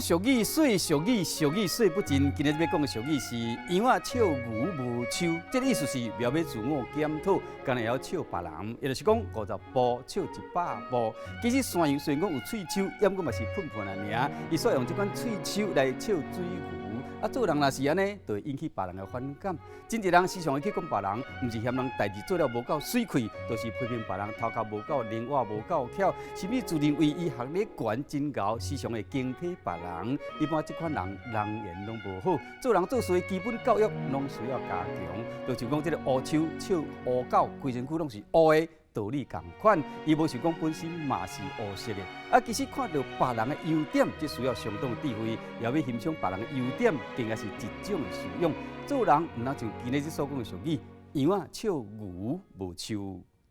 讲俗语，说俗语，俗语说不尽。今日要讲的俗语是“羊仔笑牛无手”，这个意思是苗要自我检讨，干会晓笑别人，也就是讲50步笑100步。其实山羊虽然讲有喙手，也毋过嘛是喷喷的尔，伊所用这款喙手来笑水牛。啊，做人若是安尼，就会引起别人的反感。真侪人时常会去讲别人，毋是嫌人代志做了无够水气，就是批评别人头壳无够灵活、无够巧，甚至自认为伊学历悬真高，时常会警惕别人。一般这款人人缘拢无好，做人做事基本教育拢需要加强。就像讲这个乌手笑乌狗，规身躯拢是乌的。道理同款，伊无想讲本身嘛是乌色的。啊，其实看到别人的优点，这需要相当的智慧，也要欣赏别人的优点，更加是一种的素养。做人毋通像今日所讲的俗语，羊仔笑牛无手。